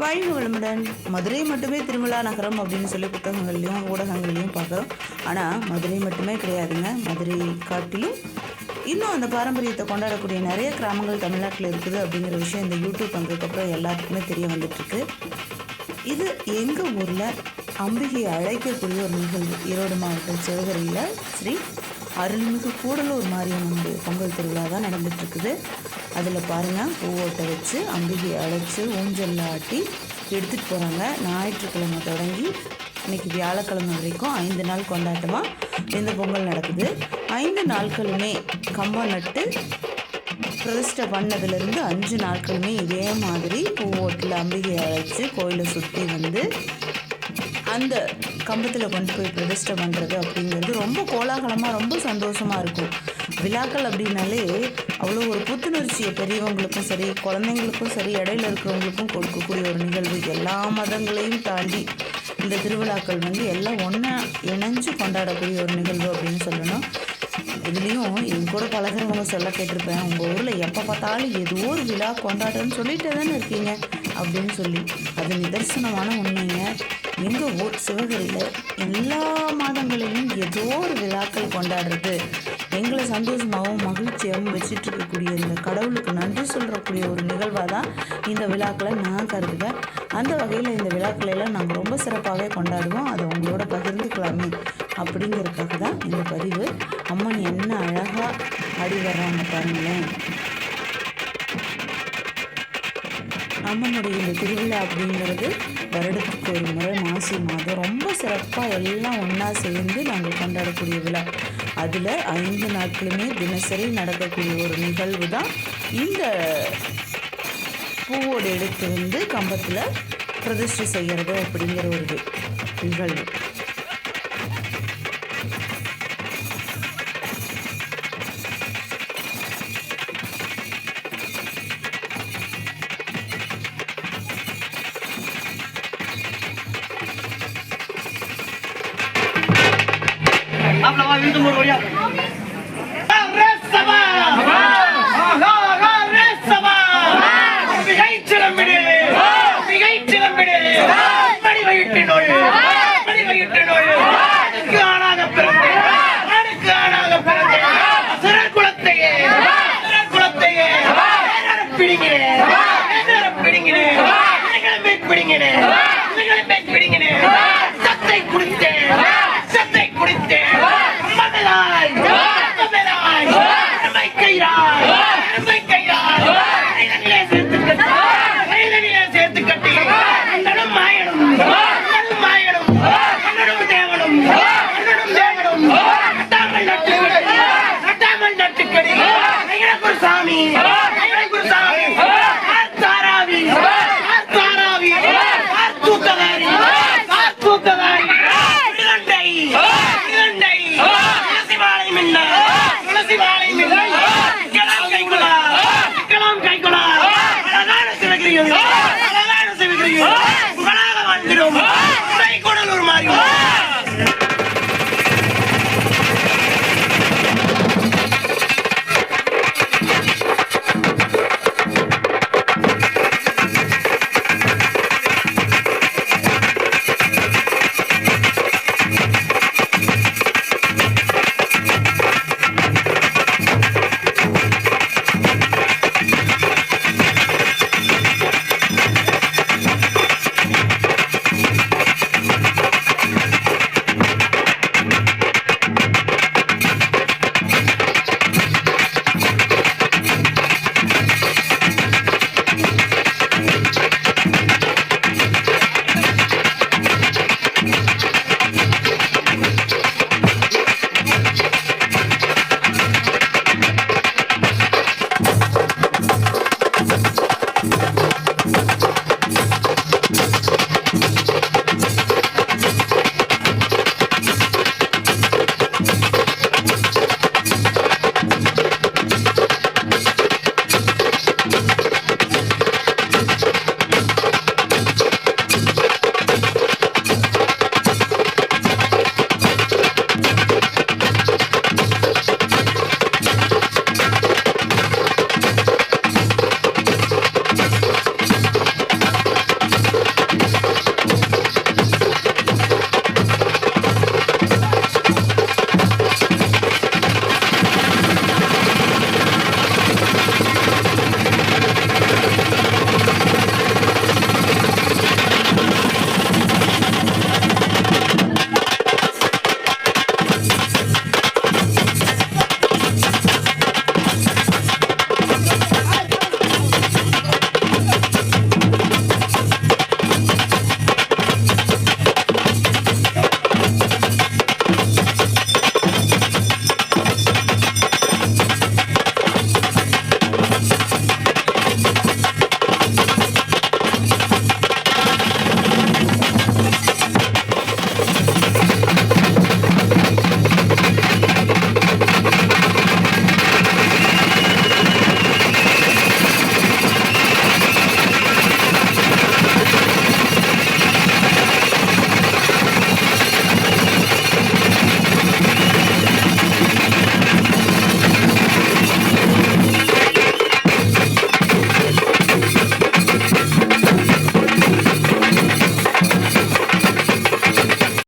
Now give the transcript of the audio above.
வாழ்க வளமுடன். மதுரை மட்டுமே திருவிழா நகரம் அப்படின்னு சொல்லி புத்தகங்கள்லையும் ஊடகங்கள்லையும் பார்க்குறோம். ஆனால் மதுரை மட்டுமே கிடையாதுங்க. மதுரை காட்டிலும் இன்னும் அந்த பாரம்பரியத்தை கொண்டாடக்கூடிய நிறைய கிராமங்கள் தமிழ்நாட்டில் இருக்குது அப்படிங்கிற விஷயம் இந்த யூடியூப் வந்ததுக்கப்புறம் எல்லாத்துக்குமே தெரிய வந்துட்டுருக்கு. இது எங்கள் ஊரில் அம்பிகையை அழைக்கக்கூடிய ஒரு நிகழ்வு. ஈரோடு மாவட்டம் சிவகிரியில் ஸ்ரீ அருள்மிகு கூடலூர் மாரியம்மனுடைய பொங்கல் திருவிழா தான் நடந்துகிட்ருக்குது. அதில் பாருங்கள், பூவோட்டை வச்சு அம்பிகையை அழைச்சி ஊஞ்சலில் ஆட்டி எடுத்துகிட்டு போகிறாங்க. ஞாயிற்றுக்கிழமை தொடங்கி இன்றைக்கி வியாழக்கிழமை வரைக்கும் 5 நாள் கொண்டாட்டமாக இந்த பொங்கல் நடக்குது. 5 நாட்களுமே கம்பம் நட்டு பிரதிஷ்டை பண்ணதுலேருந்து 5 நாட்களுமே இதே மாதிரி பூவோட்டில் அம்பிகையை அழைச்சி கோயிலை சுற்றி வந்து அந்த கம்பத்தில் கொண்டு போய் பிரதிஷ்டை பண்ணுறது அப்படிங்கிறது ரொம்ப கோலாகலமாக ரொம்ப சந்தோஷமாக இருக்கும். விழாக்கள் அப்படின்னாலே அவ்வளோ ஒரு புத்துணர்ச்சியை பெரியவங்களுக்கும் சரி குழந்தைங்களுக்கும் சரி இடையில இருக்கிறவங்களுக்கும் கொடுக்கக்கூடிய ஒரு நிகழ்வு. எல்லா மதங்களையும் தாண்டி இந்த திருவிழாக்கள் வந்து எல்லாம் ஒன்றா இணைஞ்சு கொண்டாடக்கூடிய ஒரு நிகழ்வு அப்படின்னு சொல்லணும். இதுலேயும் என் கூட பழகிறவங்க சொல்ல கேட்டிருப்பேன், உங்கள் ஊரில் எப்போ பார்த்தாலும் ஏதோ ஒரு விழா கொண்டாடுறேன்னு சொல்லிகிட்டே தானே இருக்கீங்க அப்படின்னு சொல்லி. அது நிதர்சனமான உண்மைங்க. எங்கள் ஊர் சிவகிரியில் எல்லா மாதங்களிலும் ஏதோ ஒரு விழாக்கள் கொண்டாடுறது எங்களை சந்தோஷமாகவும் மகிழ்ச்சியாகவும் வச்சுட்டு இருக்கக்கூடிய இந்த கடவுளுக்கு நன்றி சொல்கிறக்கூடிய ஒரு நிகழ்வாக தான் இந்த விழாக்களை நான் கருதுவேன். அந்த வகையில் இந்த விழாக்களெல்லாம் நாங்கள் ரொம்ப சிறப்பாகவே கொண்டாடுவோம். அதை உங்களோட பகிர்ந்துக்கலாமே அப்படிங்கிறதுக்காக தான் இந்த பதிவு. அம்மன் என்ன அழகாக ஆடி வர்றாங்க பாருங்களேன். அம்மனுடைய இந்த திருவிழா அப்படிங்கிறது வருடத்துக்கு ஒரு முறை மாசி மாதம் ரொம்ப சிறப்பாக எல்லாம் ஒன்றா சேர்ந்து நாங்கள் கொண்டாடக்கூடிய விழா. அதில் 5 நாட்களுமே தினசரி நடக்கக்கூடிய ஒரு நிகழ்வு தான் இந்த பூவோடு எடுத்து வந்து கம்பத்தில் பிரதிஷ்டை செய்கிறது அப்படிங்கிற ஒரு நிகழ்வு. आपला विंदू मोरया रे सभा रे सभा மிகைச்சிலம்பிடு மணி வயிற்று நோய் அதுக்கு ஆணாக பிறந்த சிற குலத்தையே பிடிங்கினேன் சத்தை குடித்தேன் சேர்த்து கட்டி சாமி வந்துடும்.